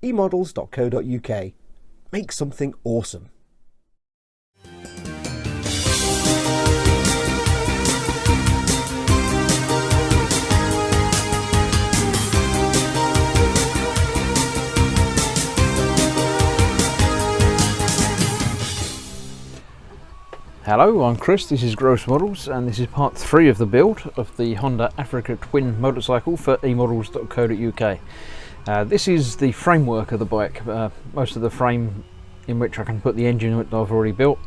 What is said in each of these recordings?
emodels.co.uk. Make something awesome. Hello, I'm Chris, this is Gross Models, and this is part 3 of the build of the Honda Africa Twin motorcycle for emodels.co.uk. This is the framework of the bike, most of the frame in which I can put the engine that I've already built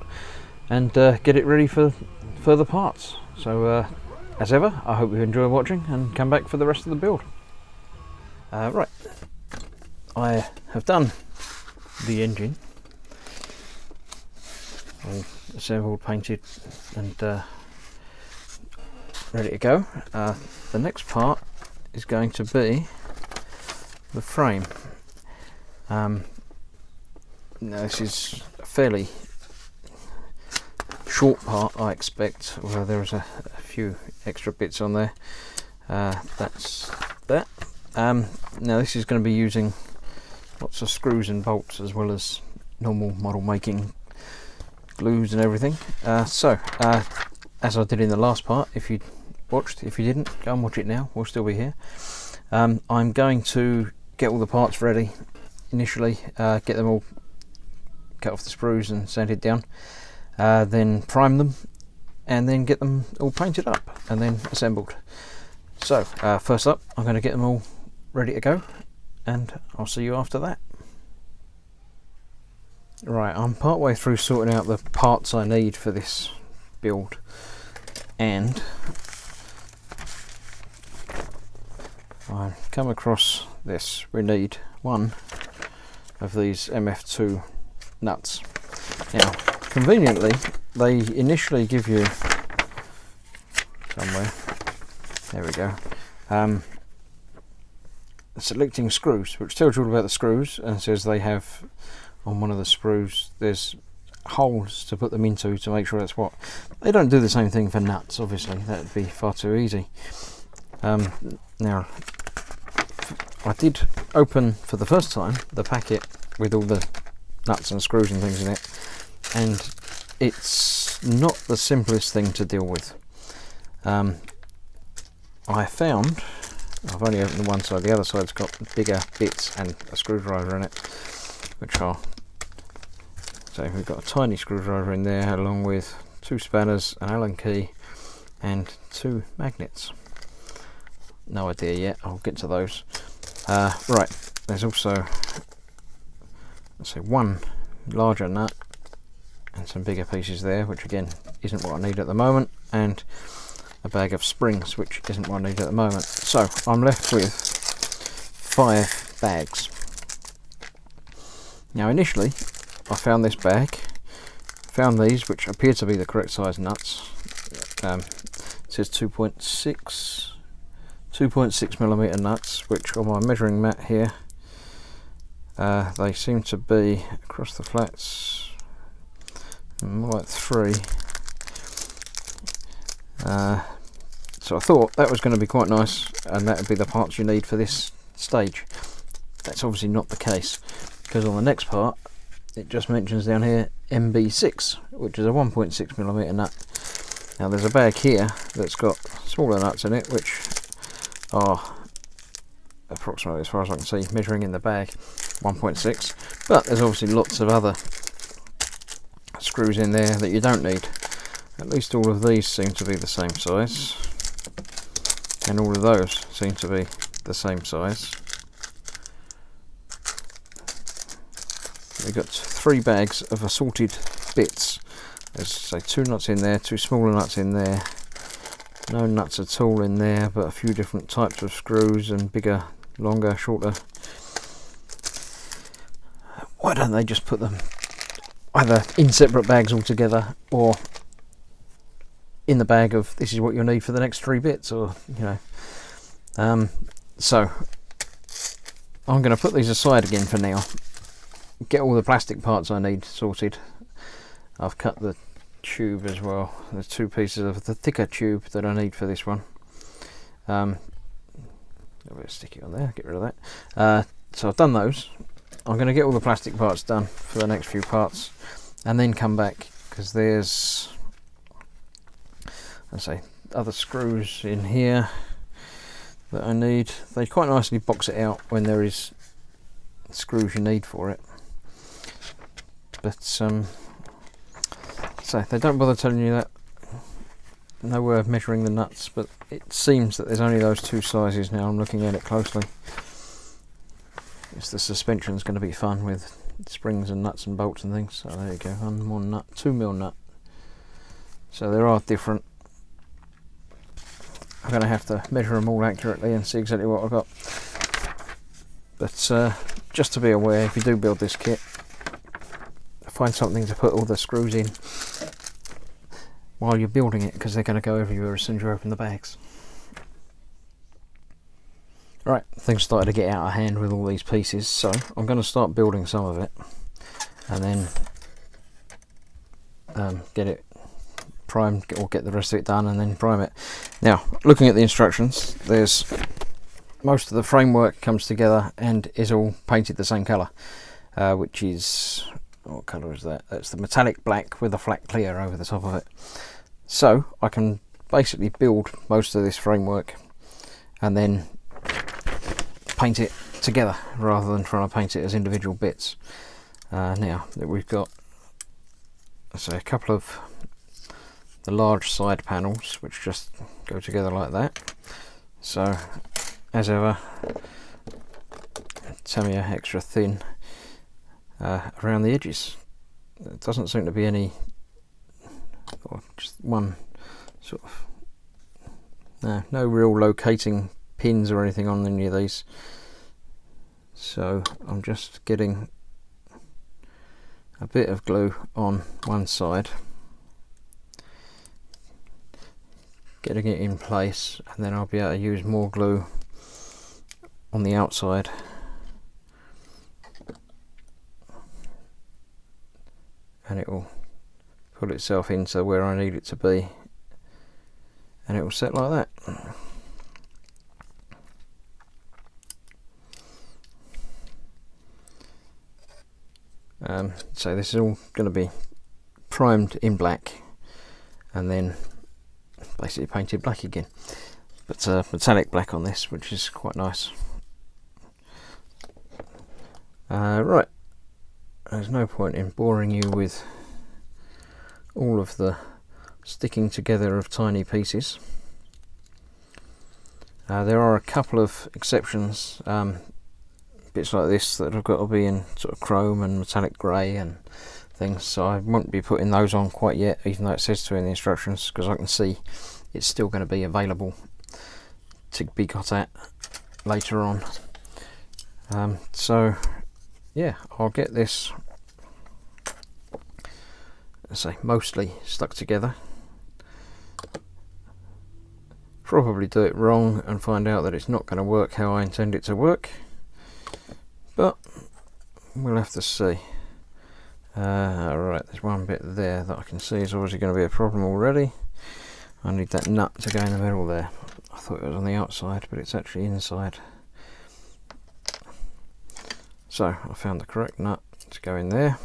and get it ready for further parts. So as ever, I hope you enjoy watching and come back for the rest of the build. Right, I have done the engine. All assembled, painted and ready to go. The next part is going to be the frame. Now this is a fairly short part, I expect, although there's a few extra bits on there. That's that. Now this is going to be using lots of screws and bolts as well as normal model making glues and everything. As I did in the last part, if you watched, if you didn't, go and watch it now, we'll still be here. I'm going to get all the parts ready initially, get them all, cut off the sprues and sanded down, then prime them and then get them all painted up and then assembled. So first up, I'm going to get them all ready to go and I'll see you after that. Right, I'm part way through sorting out the parts I need for this build, and I've come across this. We need one of these MF2 nuts. Now, conveniently, they initially give you somewhere, there we go, selecting screws, which tells you all about the screws and says they have on one of the sprues there's holes to put them into to make sure that's what. They don't do the same thing for nuts, obviously, that would be far too easy. Now I did open for the first time the packet with all the nuts and screws and things in it, and it's not the simplest thing to deal with. I found, I've only opened the one side, the other side's got bigger bits and a screwdriver in it, which are, so we've got a tiny screwdriver in there along with 2 spanners, an Allen key and 2 magnets. No idea yet, I'll get to those. Right, there's also, let's say, one larger nut and some bigger pieces there, which again isn't what I need at the moment, and a bag of springs, which isn't what I need at the moment. So I'm left with 5 bags. Now initially I found this bag, found these which appear to be the correct size nuts. It says 2.6 millimeter nuts, which on my measuring mat here, they seem to be across the flats more like 3. So I thought that was going to be quite nice and that would be the parts you need for this stage. That's obviously not the case, because on the next part it just mentions down here MB6, which is a 1.6 millimeter nut. Now there's a bag here that's got smaller nuts in it, which are approximately, as far as I can see, measuring in the bag, 1.6, but there's obviously lots of other screws in there that you don't need. At least all of these seem to be the same size, and all of those seem to be the same size. We've got 3 bags of assorted bits. There's, say, 2 nuts in there, 2 smaller nuts in there, no nuts at all in there, but a few different types of screws and bigger, longer, shorter. Why don't they just put them either in separate bags altogether or in the bag of this is what you'll need for the next 3 bits, or you know. So I'm going to put these aside again for now, get all the plastic parts I need sorted. I've cut the tube as well. There's 2 pieces of the thicker tube that I need for this one. A bit sticky on there, get rid of that. So I've done those. I'm going to get all the plastic parts done for the next few parts and then come back, because there's, let's say, other screws in here that I need. They quite nicely box it out when there is screws you need for it, but so they don't bother telling you that. No way of measuring the nuts, but it seems that there's only those two sizes now. I'm looking at it closely. It's the suspension's going to be fun with springs and nuts and bolts and things. So there you go, 1 more nut, 2mm nut. So there are different. I'm going to have to measure them all accurately and see exactly what I've got. But just to be aware, if you do build this kit, find something to put all the screws in while you're building it, because they're going to go everywhere as soon as you open the bags. Right, things started to get out of hand with all these pieces, so I'm going to start building some of it and then get it primed, or get the rest of it done and then prime it. Now, looking at the instructions, there's most of the framework comes together and is all painted the same colour, which is, what colour is that? That's the metallic black with a flat clear over the top of it. So I can basically build most of this framework and then paint it together rather than trying to paint it as individual bits. Now that we've got, so a couple of the large side panels which just go together like that. So as ever, Tamiya extra thin around the edges. There doesn't seem to be any, or just one sort of, no real locating pins or anything on any of these. So I'm just getting a bit of glue on one side, getting it in place, and then I'll be able to use more glue on the outside and it will pull itself into where I need it to be, and it will set like that. So this is all going to be primed in black and then basically painted black again, but metallic black on this, which is quite nice. Right, there's no point in boring you with all of the sticking together of tiny pieces. There are a couple of exceptions, bits like this that have got to be in sort of chrome and metallic grey and things, so I won't be putting those on quite yet, even though it says to in the instructions, because I can see it's still going to be available to be got at later on. So yeah, I'll get this, let's say, mostly stuck together. Probably do it wrong and find out that it's not going to work how I intend it to work, but we'll have to see. Alright, there's one bit there that I can see is obviously going to be a problem already. I need that nut to go in the middle there. I thought it was on the outside, but it's actually inside. So I found the correct nut to go in there.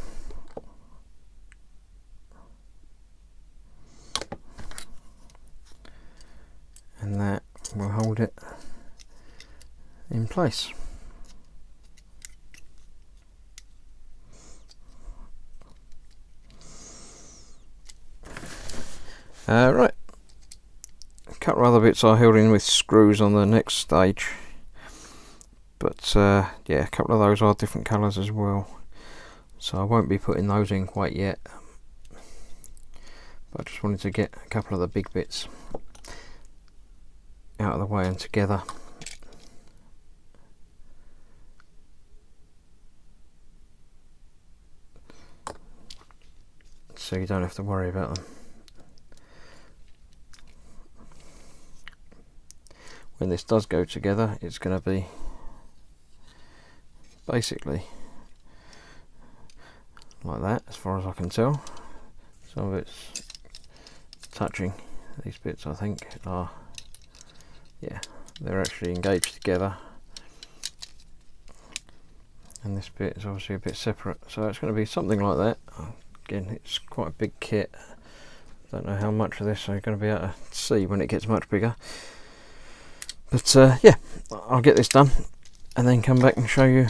And that will hold it in place. Right, a couple of other bits are held in with screws on the next stage, but yeah, a couple of those are different colours as well, so I won't be putting those in quite yet, but I just wanted to get a couple of the big bits out of the way and together. So you don't have to worry about them. When this does go together, it's going to be basically like that, as far as I can tell. Some of it's touching. These bits, I think, are, yeah, they're actually engaged together, and this bit is obviously a bit separate, so it's going to be something like that. Again, it's quite a big kit. Don't know how much of this I'm going to be able to see when it gets much bigger, but yeah, I'll get this done and then come back and show you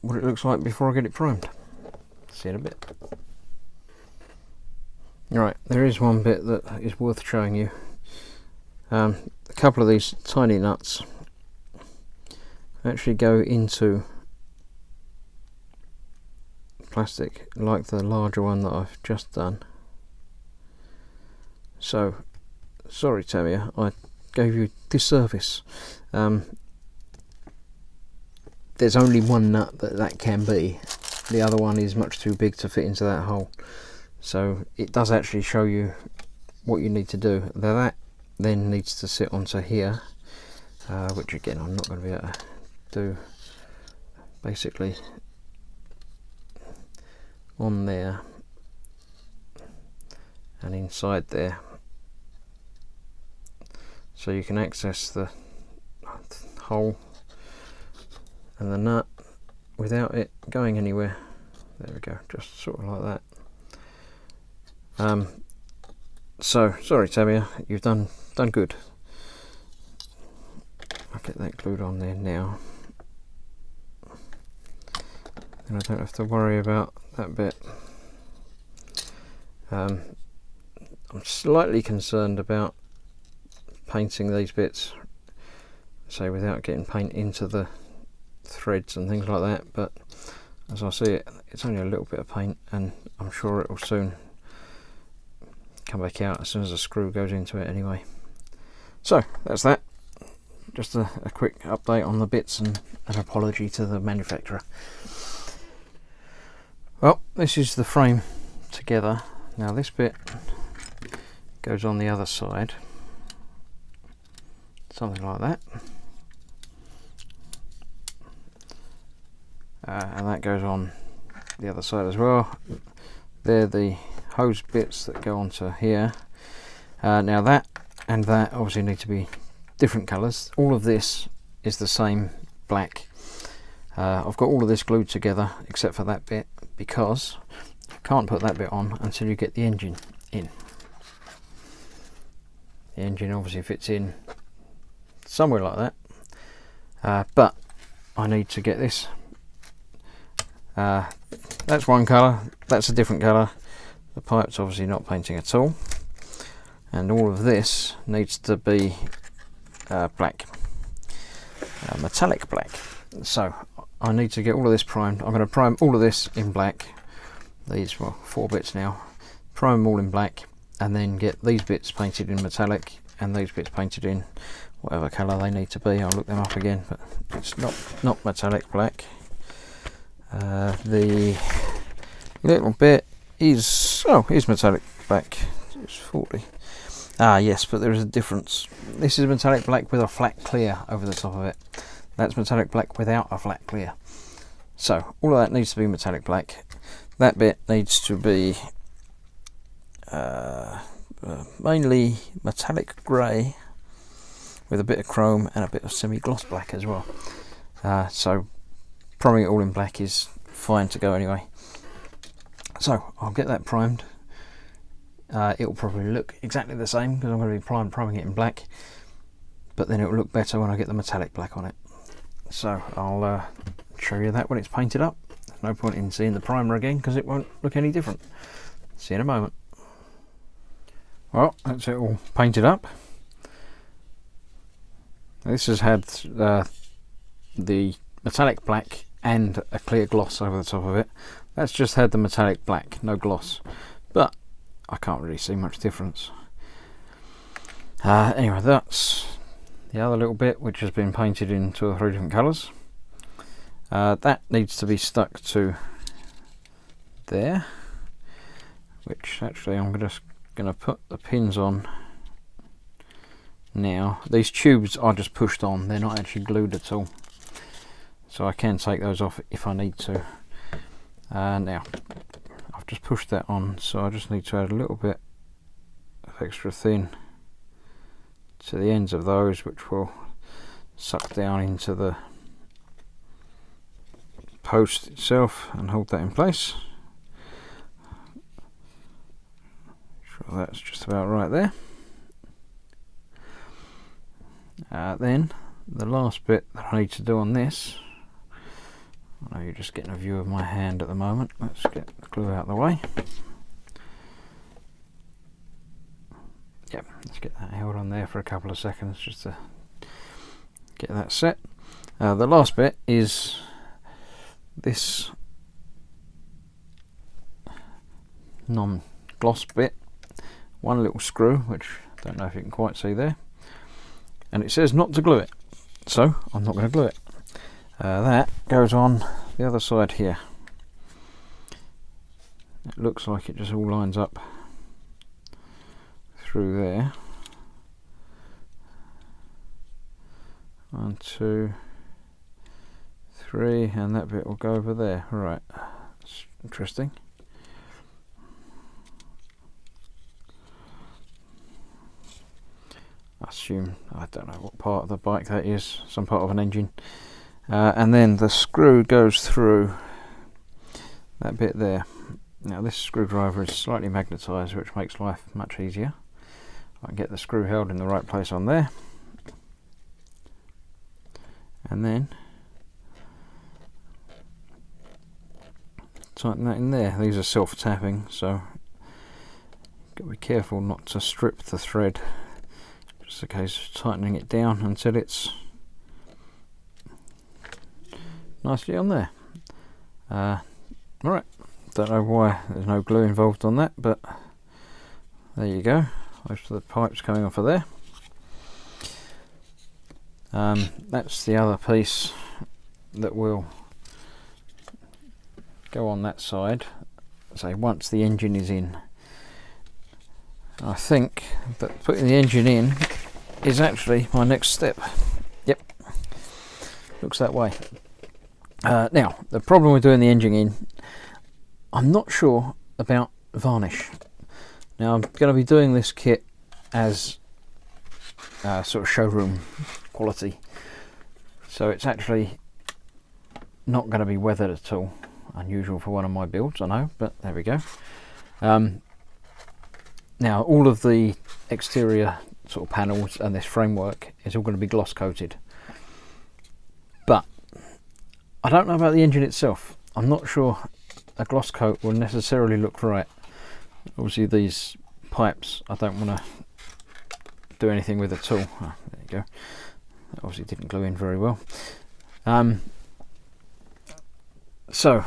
what it looks like before I get it primed. See you in a bit. Right, there is one bit that is worth showing you. A couple of these tiny nuts actually go into plastic like the larger one that I've just done. So, sorry Tamiya, I gave you disservice. There's only one nut that can be. The other one is much too big to fit into that hole. So it does actually show you what you need to do. That then needs to sit onto here, which again I'm not going to be able to do. Basically on there and inside there, so you can access the hole and the nut without it going anywhere. There we go, just sort of like that. So sorry Tamiya, you've done good. I'll get that glued on there now, and I don't have to worry about that bit. I'm slightly concerned about painting these bits, say without getting paint into the threads and things like that, but as I see it, it's only a little bit of paint, and I'm sure it will soon come back out as soon as the screw goes into it anyway. So that's that. Just a quick update on the bits and an apology to the manufacturer. Well, this is the frame together. Now this bit goes on the other side, something like that, and that goes on the other side as well. They're the hose bits that go onto here. Now that and that obviously need to be different colours. All of this is the same black. I've got all of this glued together except for that bit, because you can't put that bit on until you get the engine in. The engine obviously fits in somewhere like that, but I need to get this. That's one colour, that's a different colour. The pipe's obviously not painting at all, and all of this needs to be black, metallic black. So I need to get all of this primed. I'm going to prime all of this in black. These, well, 4 bits now. Prime them all in black, and then get these bits painted in metallic and these bits painted in whatever colour they need to be. I'll look them up again, but it's not metallic black. The little bit is metallic black. It's 40. Ah yes, but there is a difference. This is metallic black with a flat clear over the top of it. That's metallic black without a flat clear. So all of that needs to be metallic black. That bit needs to be mainly metallic grey with a bit of chrome and a bit of semi-gloss black as well. So priming it all in black is fine to go anyway. So I'll get that primed. It will probably look exactly the same because I'm going to be priming it in black, but then it will look better when I get the metallic black on it. So I'll show you that when it's painted up. There's no point in seeing the primer again because it won't look any different. See you in a moment. Well, that's it all painted up. This has had the metallic black and a clear gloss over the top of it. That's just had the metallic black, no gloss, but I can't really see much difference. Anyway, that's the other little bit which has been painted in 2 or 3 different colours. That needs to be stuck to there, which actually I'm just going to put the pins on now. These tubes are just pushed on, they're not actually glued at all, so I can take those off if I need to. Now I've just pushed that on, so I just need to add a little bit of extra thin to the ends of those, which will suck down into the post itself and hold that in place. Sure that's just about right there. Then the last bit that I need to do on this, I know you're just getting a view of my hand at the moment. Let's get the glue out of the way. Yep, let's get that held on there for a couple of seconds just to get that set. The last bit is this non-gloss bit, one little screw, which I don't know if you can quite see there, and it says not to glue it, so I'm not going to glue it. That goes on the other side here. It looks like it just all lines up through there. 1, 2, 3, and that bit will go over there. Right, that's interesting. I assume, I don't know what part of the bike that is, some part of an engine. And then the screw goes through that bit there. Now this screwdriver is slightly magnetised, which makes life much easier. I can get the screw held in the right place on there, and then tighten that in there. These are self-tapping, so got to be careful not to strip the thread. Just a case of tightening it down until it's nicely on there. Alright, don't know why there's no glue involved on that, but there you go. Most of the pipes coming off of there. That's the other piece that will go on that side. So once the engine is in, I think that putting the engine in is actually my next step. Yep, looks that way. Now, the problem with doing the engine in, I'm not sure about varnish. Now, I'm going to be doing this kit as sort of showroom quality, so it's actually not going to be weathered at all. Unusual for one of my builds, I know, but there we go. Now, all of the exterior sort of panels and this framework is all going to be gloss coated, but I don't know about the engine itself. I'm not sure a gloss coat will necessarily look right. Obviously these pipes I don't want to do anything with at all. Oh, there you go. That obviously didn't glue in very well. So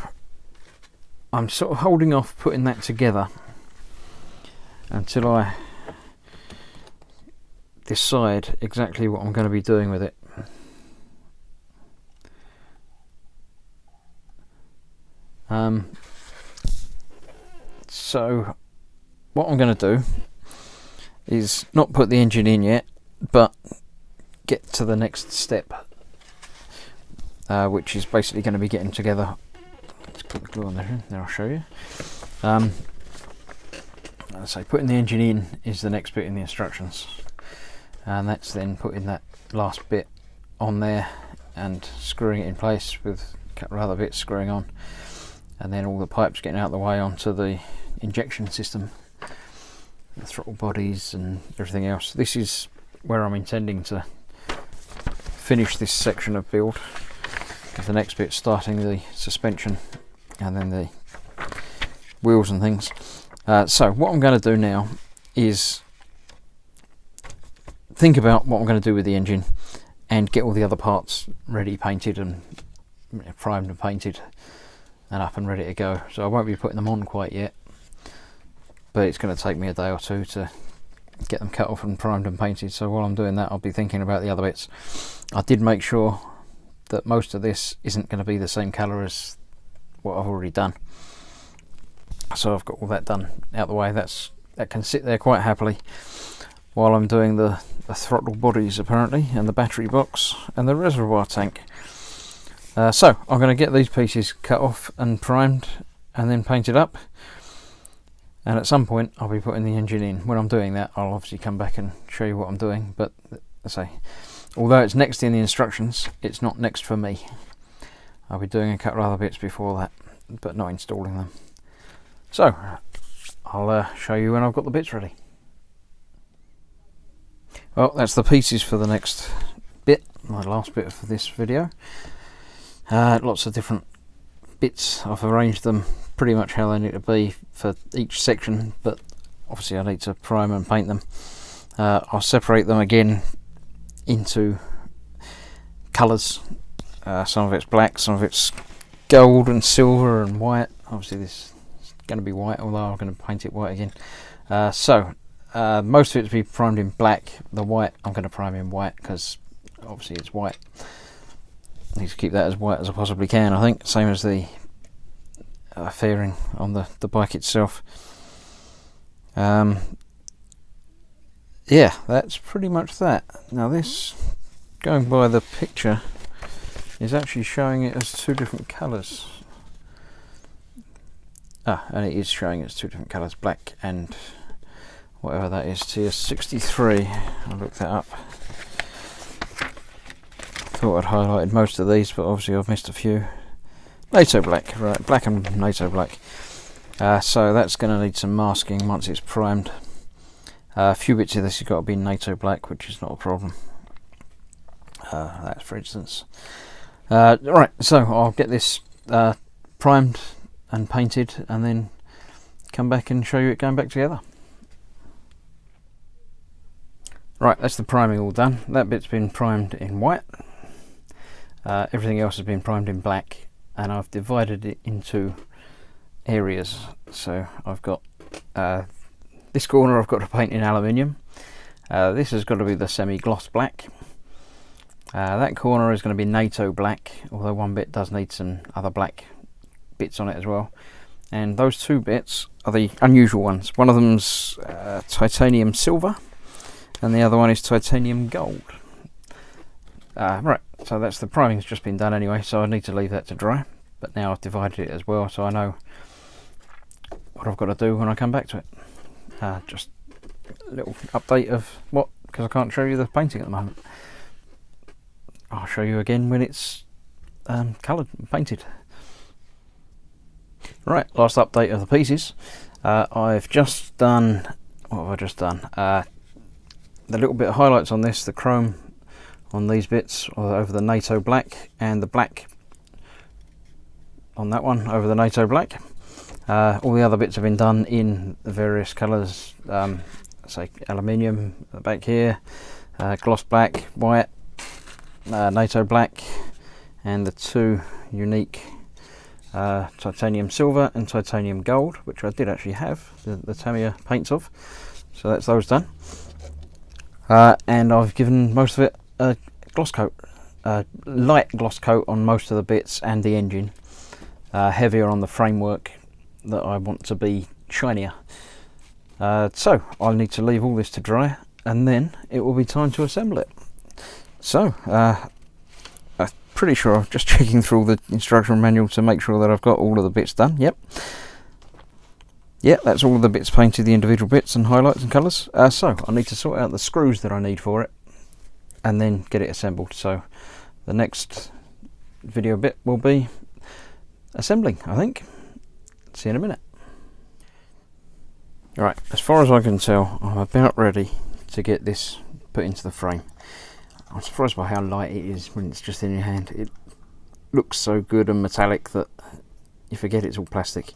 I'm sort of holding off putting that together until I decide exactly what I'm going to be doing with it. So what I'm going to do is not put the engine in yet, but get to the next step, which is basically going to be getting together. Let's put the glue on there, I'll show you. So putting the engine in is the next bit in the instructions, and that's then putting that last bit on there and screwing it in place with a couple of other bits screwing on, and then all the pipes getting out of the way onto the injection system, the throttle bodies and everything else. This is where I'm intending to finish this section of build, with the next bit starting the suspension and then the wheels and things. So what I'm going to do now is think about what I'm going to do with the engine and get all the other parts ready, painted and primed and painted and up and ready to go. So I won't be putting them on quite yet, but it's going to take me a day or two to get them cut off and primed and painted. So while I'm doing that, I'll be thinking about the other bits. I did make sure that most of this isn't going to be the same colour as what I've already done, so I've got all that done out the way. That can sit there quite happily while I'm doing the throttle bodies apparently, and the battery box and the reservoir tank. So I'm going to get these pieces cut off and primed and then painted up, and at some point I'll be putting the engine in. When I'm doing that, I'll obviously come back and show you what I'm doing, but as I say, although it's next in the instructions, it's not next for me. I'll be doing a couple of other bits before that, but not installing them. So I'll show you when I've got the bits ready. Well, that's the pieces for the next bit, my last bit for this video. Lots of different bits. I've arranged them pretty much how they need to be for each section, but obviously I need to prime and paint them. I'll separate them again into colours. Some of it's black, some of it's gold and silver and white. Obviously this is going to be white, although I'm going to paint it white again. Most of it to be primed in black. The white I'm going to prime in white because obviously it's white. I need to keep that as white as I possibly can, I think. Same as the fairing on the bike itself. Yeah, that's pretty much that. Now this, going by the picture, is actually showing it as two different colours. And it is showing it as two different colours, black and whatever that is, TS63. I'll look that up. Thought I'd highlighted most of these, but obviously I've missed a few. NATO black, right, black and NATO black. So that's going to need some masking once it's primed. A few bits of this has got to be NATO black, which is not a problem. That's for instance. Right, so I'll get this primed and painted and then come back and show you it going back together. Right, that's the priming all done. That bit's been primed in white. Everything else has been primed in black, and I've divided it into areas. So I've got this corner I've got to paint in aluminium. This has got to be the semi-gloss black. That corner is going to be NATO black, although one bit does need some other black bits on it as well. And those two bits are the unusual ones. One of them's titanium silver and the other one is titanium gold. Right, so that's the priming's just been done anyway, so I need to leave that to dry. But now I've divided it as well, so I know what I've got to do when I come back to it. Just a little update of what, because I can't show you the painting at the moment. I'll show you again when it's coloured and painted. Right, last update of the pieces. I've just done, what have I just done? The little bit of highlights on this, the chrome on these bits over the NATO black, and the black on that one over the NATO black. All the other bits have been done in the various colours, say aluminium back here, gloss black, white, NATO black, and the two unique titanium silver and titanium gold, which I did actually have the Tamiya paints of. So that's those done. And I've given most of it a gloss coat, light gloss coat on most of the bits and the engine, heavier on the framework that I want to be shinier. So I'll need to leave all this to dry and then it will be time to assemble it. So I'm pretty sure I'm just checking through the instruction manual to make sure that I've got all of the bits done. Yep, that's all of the bits painted, the individual bits and highlights and colours. So I need to sort out the screws that I need for it and then get it assembled. So the next video bit will be assembling, I think. See you in a minute. Right, as far as I can tell, I'm about ready to get this put into the frame. I'm surprised by how light it is when it's just in your hand. It looks so good and metallic that you forget it's all plastic.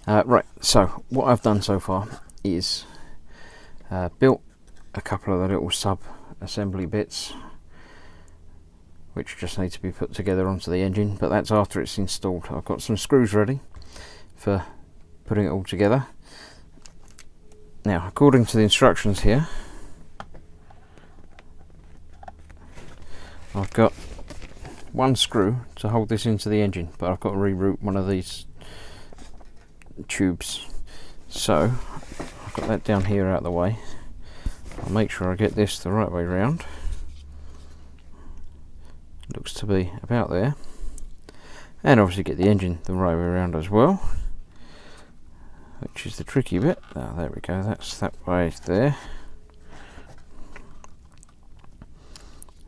Right, so what I've done so far is built a couple of the little sub-assembly bits which just need to be put together onto the engine, but that's after it's installed. I've got some screws ready for putting it all together. Now, according to the instructions here, I've got one screw to hold this into the engine, but I've got to reroute one of these tubes. So I've got that down here out of the way. I'll make sure I get this the right way round. Looks to be about there. And obviously get the engine the right way around as well, which is the tricky bit. Oh, there we go, that's that way there.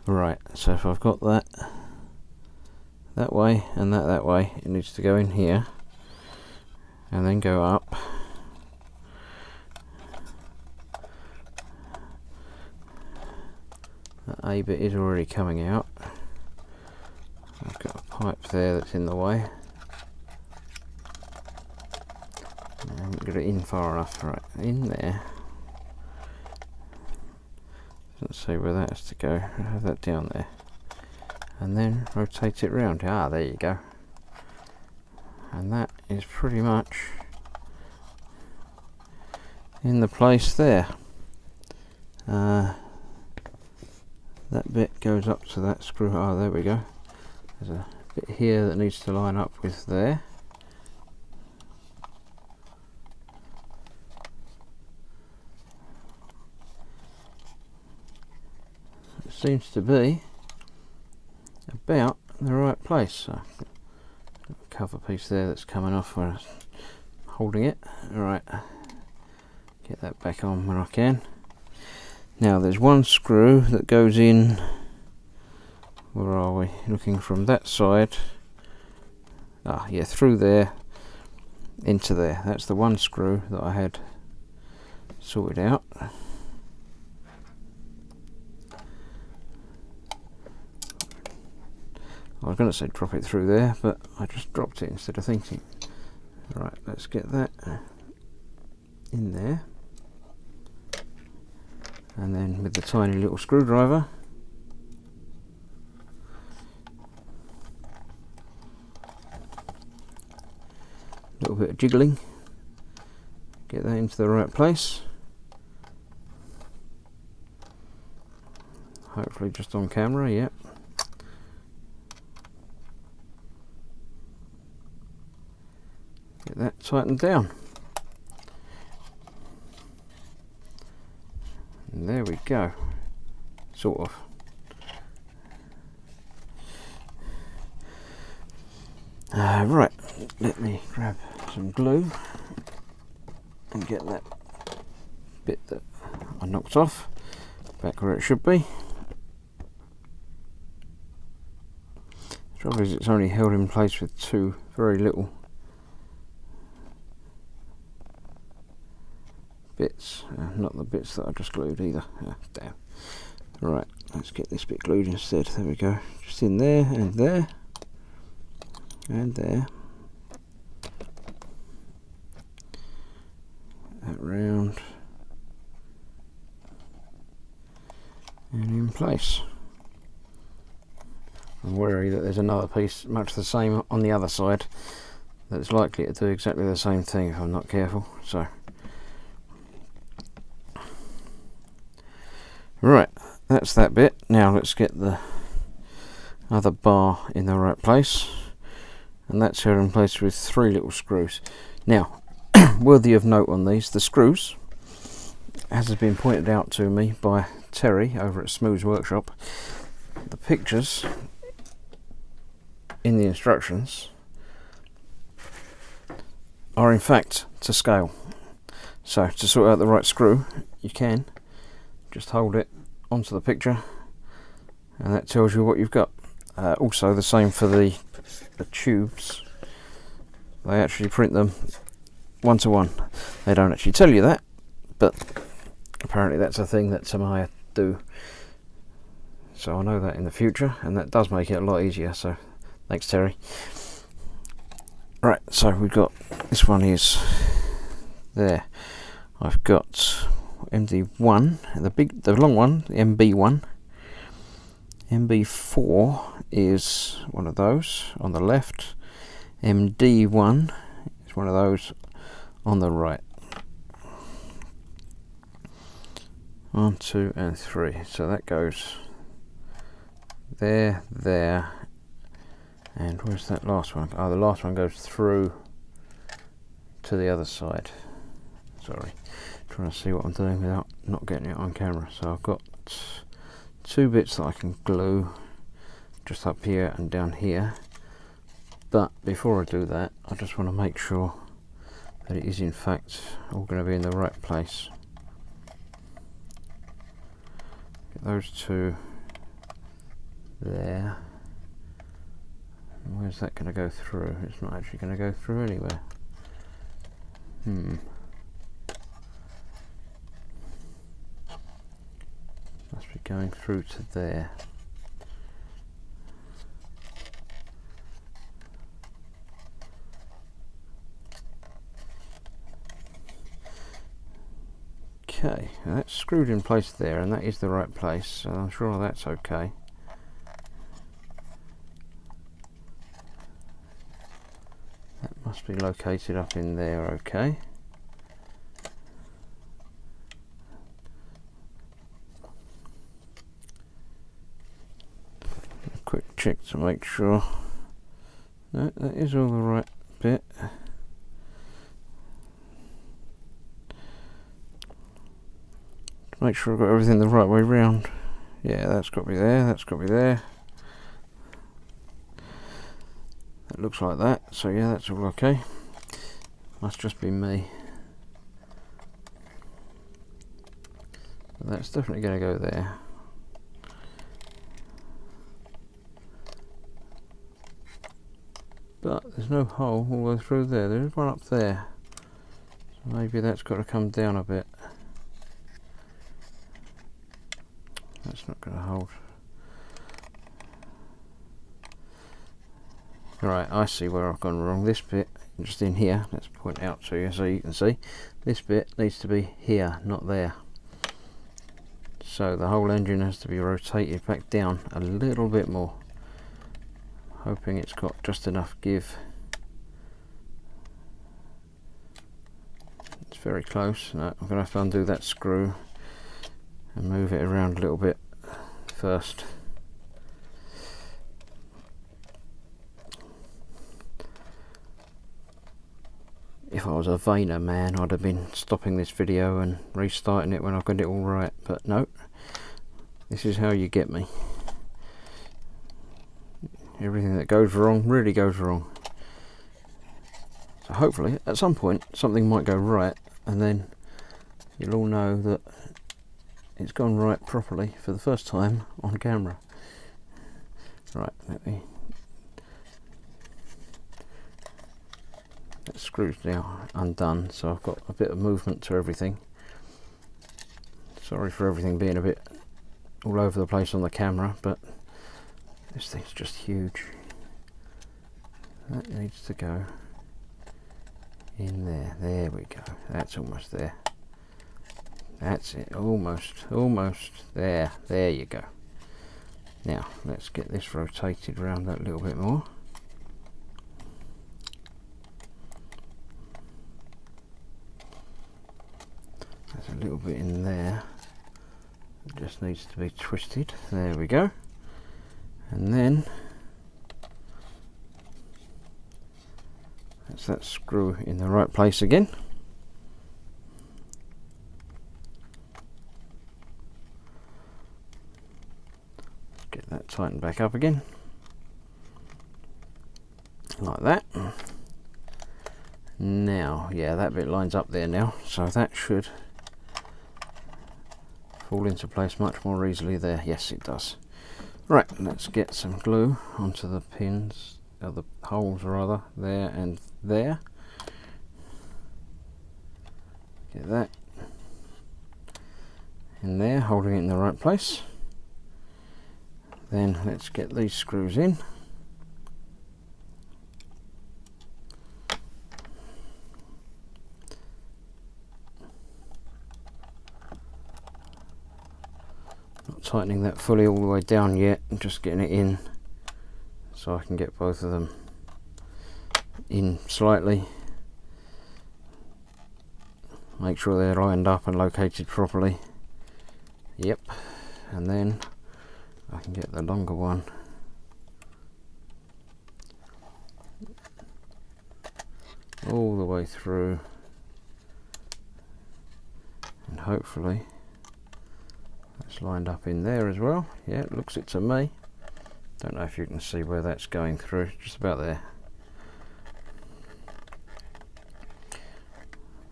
Right, so if I've got that that way and that way. It needs to go in here and then go up. That A bit is already coming out. I've got a pipe there that's in the way. I haven't got it in far enough. Right, in there. Doesn't say where that has to go. I have that down there. And then rotate it round. Ah, there you go. And that is pretty much in the place there. That bit goes up to that screw. Oh, there we go. There's a bit here that needs to line up with there. It seems to be about the right place. So, cover piece there that's coming off when I'm holding it. Alright, get that back on when I can. Now there's one screw that goes in, where are we, looking from that side, ah yeah, through there into there. That's the one screw that I had sorted out. I was going to say drop it through there, but I just dropped it instead of thinking. Right, let's get that in there. And then with the tiny little screwdriver, a little bit of jiggling, get that into the right place. Hopefully just on camera, yep. Get that tightened down. And there we go. Sort of. Right, let me grab some glue and get that bit that I knocked off back where it should be. The trouble is it's only held in place with two very little bits, not the bits that I just glued either. Damn. Right, let's get this bit glued instead. There we go. Just in there and there and there. That round and in place. I'm wary that there's another piece much the same on the other side that's likely to do exactly the same thing if I'm not careful. So right, that's that bit. Now let's get the other bar in the right place, and that's held in place with three little screws. Now, worthy of note on these, the screws, as has been pointed out to me by Terry over at Smooth's Workshop, the pictures in the instructions are in fact to scale. So to sort out the right screw, you can just hold it onto the picture and that tells you what you've got. Also the same for the tubes. They actually print them 1 to 1. They don't actually tell you that, but apparently that's a thing that Tamiya do. So I know that in the future, and that does make it a lot easier, so thanks Terry. Right, so we've got, this one is there. I've got MD1, the long one, the MB1. MB4 is one of those on the left. MD1 is one of those on the right. 1, 2 and 3. So that goes there, there, and where's that last one? Oh, the last one goes through to the other side. Sorry, trying to see what I'm doing without not getting it on camera. So I've got two bits that I can glue just up here and down here, but before I do that I just want to make sure that it is in fact all going to be in the right place. Get those two there, Where's that going to go through? It's not actually going to go through anywhere. Must be going through to there. Okay, that's screwed in place there, and that is the right place, so I'm sure that's okay. That must be located up in there, okay. A quick check to make sure. No, that is all the right bit. Make sure I've got everything the right way round. Yeah, that's got to be there, that's got to be there. That looks like that, so yeah, that's all okay. Must just be me. But that's definitely going to go there. But there's no hole all the way through there. There's one up there. So maybe that's got to come down a bit. That's not going to hold. Right, I see where I've gone wrong. This bit, just in here, let's point out to you so you can see. This bit needs to be here, not there. So the whole engine has to be rotated back down a little bit more. Hoping it's got just enough give. It's very close. No, I'm going to have to undo that screw and move it around a little bit first. If I was a vainer man, I'd have been stopping this video and restarting it when I've got it all right, but no, this is how you get me. Everything that goes wrong really goes wrong. So hopefully at some point something might go right, and then you'll all know that it's gone right properly for the first time on camera. Right, that screw's now undone, so I've got a bit of movement to everything. Sorry for everything being a bit all over the place on the camera, but this thing's just huge. That needs to go in there. There we go. That's almost there. That's it. Almost there. There you go. Now let's get this rotated around that little bit more. There's a little bit in there. It just needs to be twisted. There we go. And then that's that screw in the right place again. Get that tightened back up again, like that. Now, yeah, that bit lines up there now, so that should fall into place much more easily there. Yes, it does. Right, let's get some glue onto the pins, the holes rather, there and there. Get that in there, holding it in the right place. Then let's get these screws in. Not tightening that fully all the way down yet, I'm just getting it in so I can get both of them in slightly. Make sure they're lined up and located properly. Yep, and then I can get the longer one all the way through, and hopefully that's lined up in there as well. Yeah, it looks it to me. Don't know if you can see where that's going through, just about there.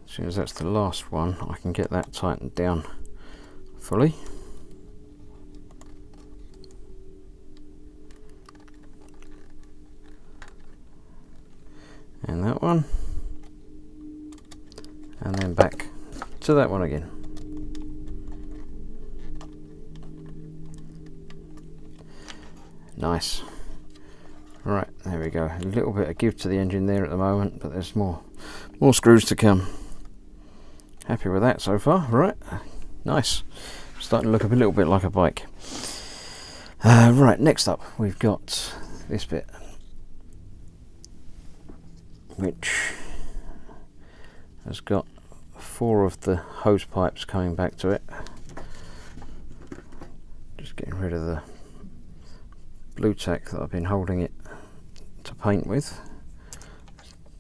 As soon as that's the last one, I can get that tightened down fully. one, and then back to that one again. Nice. Right, there we go. A little bit of give to the engine there at the moment, but there's more screws to come. Happy with that so far. Right, nice. Starting to look a little bit like a bike. Right, next up we've got this bit, which has got 4 of the hose pipes coming back to it. Just getting rid of the blue tack that I've been holding it to paint with.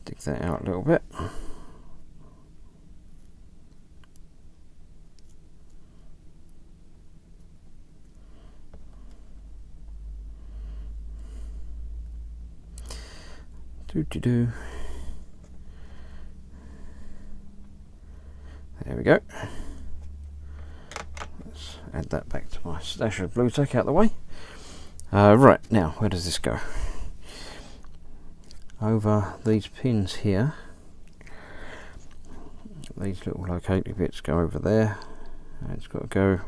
Dig that out a little bit. There we go. Let's add that back to my stash of blue tack out of the way. Right, now where does this go? Over these pins here. These little locating bits go over there. It's got to go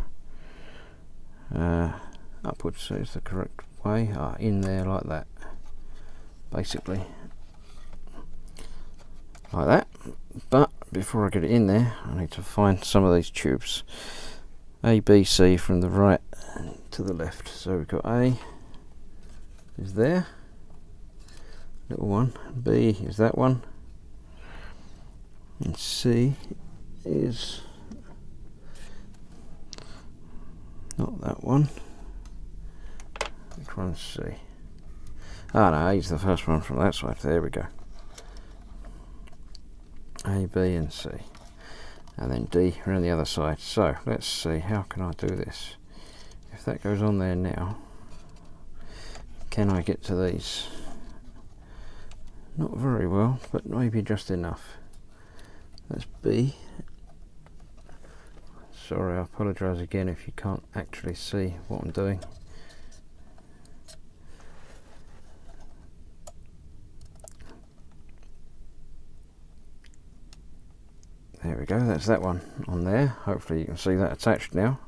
upwards, so it's the correct way. In there like that, basically. Like that. But before I get it in there, I need to find some of these tubes. A, B, C from the right to the left. So we've got A is there, little one. B is that one, and C is not that one. Which one's C? Ah, no, A is the first one from that side. There we go. A, B and C, and then D around the other side. So let's see, how can I do this? If that goes on there now, can I get to these? Not very well, but maybe just enough. That's B. Sorry, I apologise again if you can't actually see what I'm doing. There we go, that's that one on there. Hopefully you can see that attached now.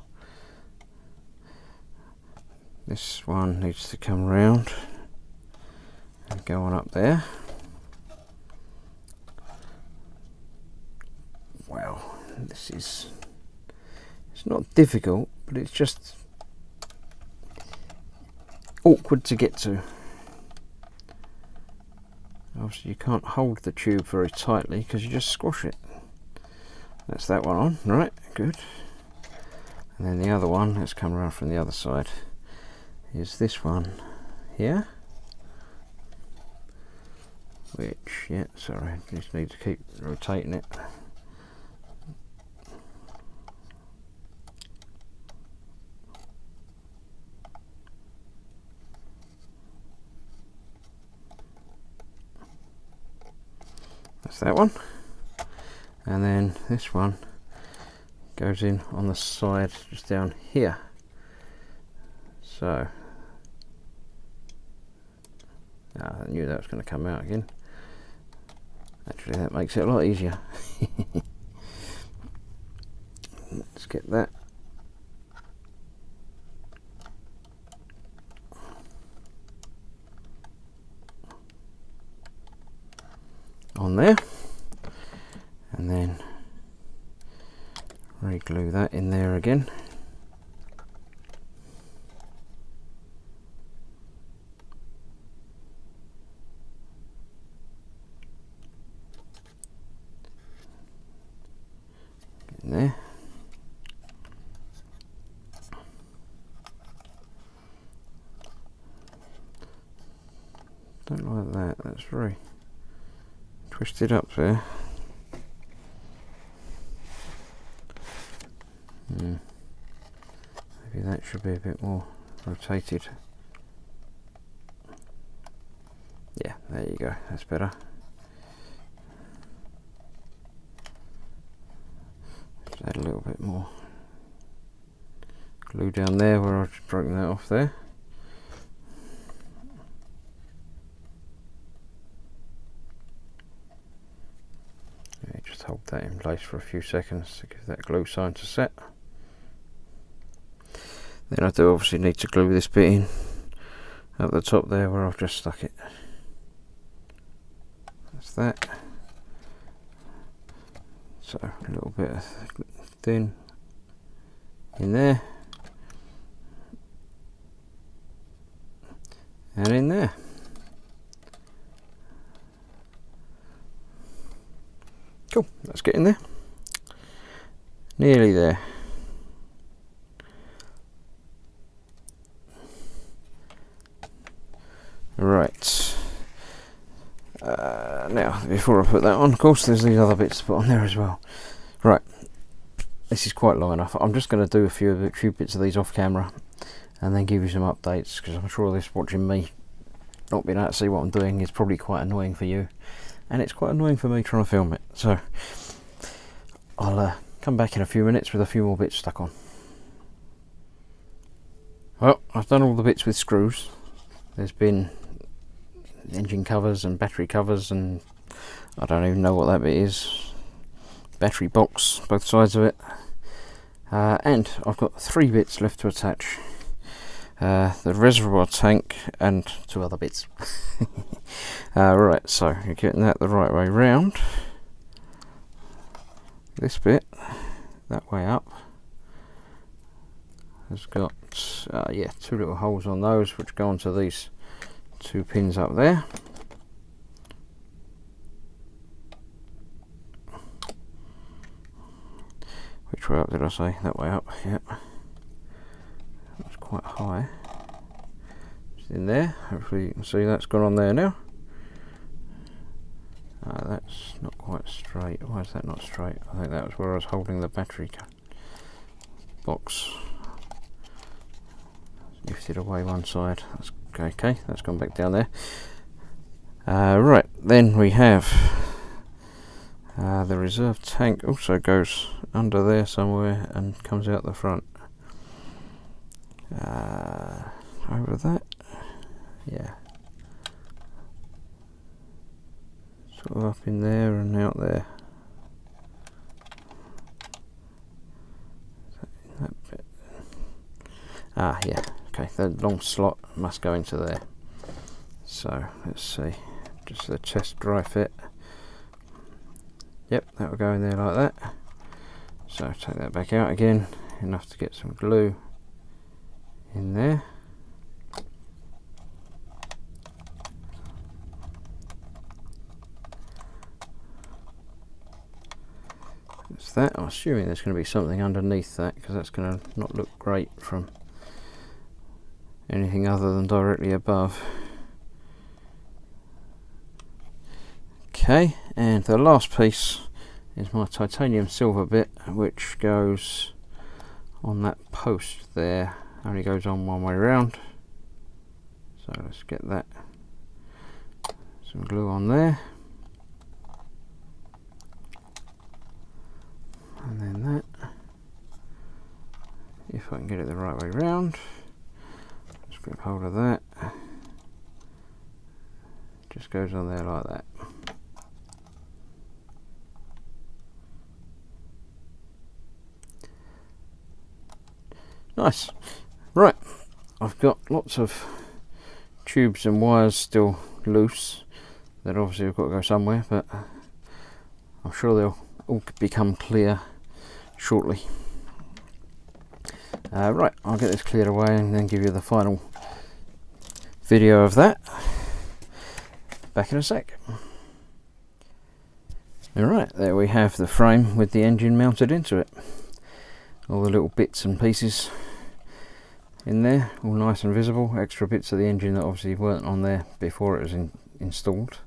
This one needs to come round and go on up there. Wow, it's not difficult, but it's just awkward to get to. Obviously you can't hold the tube very tightly because you just squash it. That's that one on, right, good. And then the other one, let's come around from the other side, is this one here. Which, yeah, sorry, I just need to keep rotating it. That's that one. And then this one goes in on the side just down here. So I knew that was going to come out again. Actually, that makes it a lot easier. Let's get that on there. And then re-glue that in there again. Get in there. Don't like that, that's very twisted up there. Maybe that should be a bit more rotated. Yeah, there you go, that's better. Just add a little bit more glue down there where I've broken that off there. hold that in place for a few seconds to give that glue sign to set. Then I do obviously need to glue this bit in at the top there where I've just stuck it. That's that. So a little bit of thin in there and in there. Cool, let's get in there. Nearly there. Right. Now, before I put that on, of course, there's these other bits to put on there as well. Right. This is quite long enough. I'm just going to do a few bits of these off camera and then give you some updates, because I'm sure this watching me not being able to see what I'm doing is probably quite annoying for you, and it's quite annoying for me trying to film it. So I'll come back in a few minutes with a few more bits stuck on. Well, I've done all the bits with screws. There's been engine covers and battery covers, and I don't even know what that bit is. Battery box, both sides of it. And I've got 3 bits left to attach. The reservoir tank and 2 other bits. Right, so you're getting that the right way round. This bit, that way up, has got 2 little holes on those which go onto these 2 pins up there. Which way up did I say? That way up, yep. That's quite high. It's in there. Hopefully you can see that's gone on there now. That's not quite straight. Why is that not straight? I think that was where I was holding the battery box. Lifted away one side. That's okay, that's gone back down there. Right, then we have the reserve tank also goes under there somewhere and comes out the front. Over that, yeah, sort of up in there and out there. That bit. Yeah, okay, the long slot must go into there. So let's see, just the chest dry fit. Yep, that will go in there like that. So take that back out again, enough to get some glue in there. That's that. I'm assuming there's going to be something underneath that, because that's going to not look great from anything other than directly above. Okay, and the last piece is my titanium silver bit, which goes on that post there. Only goes on one way round. So let's get that, some glue on there, and then that, if I can get it the right way round, just grab hold of that, just goes on there like that. Nice. Right, I've got lots of tubes and wires still loose that obviously have got to go somewhere, but I'm sure they'll all become clear shortly. Right, I'll get this cleared away and then give you the final video of that. Back in a sec. Alright, there we have the frame with the engine mounted into it. All the little bits and pieces in there, all nice and visible. Extra bits of the engine that obviously weren't on there before it was installed.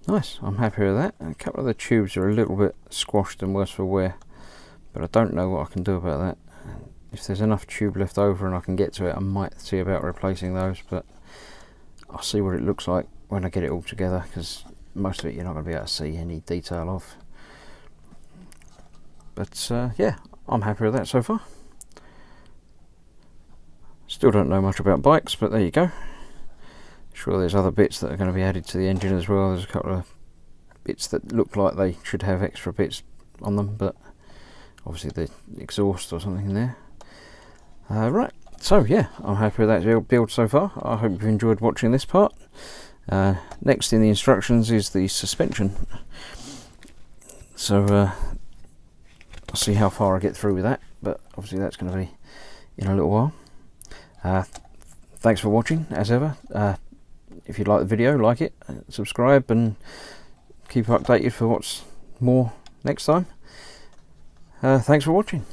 Nice, I'm happy with that. A couple of the tubes are a little bit squashed and worse for wear, but I don't know what I can do about that. If there's enough tube left over and I can get to it, I might see about replacing those, but I'll see what it looks like when I get it all together, because most of it you're not going to be able to see any detail of. But yeah, I'm happy with that so far. Still don't know much about bikes, but there you go. Sure, there's other bits that are going to be added to the engine as well. There's a couple of bits that look like they should have extra bits on them, but obviously the exhaust or something in there. Right, so yeah, I'm happy with that build so far. I hope you've enjoyed watching this part. Next in the instructions is the suspension, so I'll see how far I get through with that, but obviously that's going to be in a little while. Thanks for watching, as ever. If you like the video, like it, subscribe, and keep updated for what's more next time. Thanks for watching.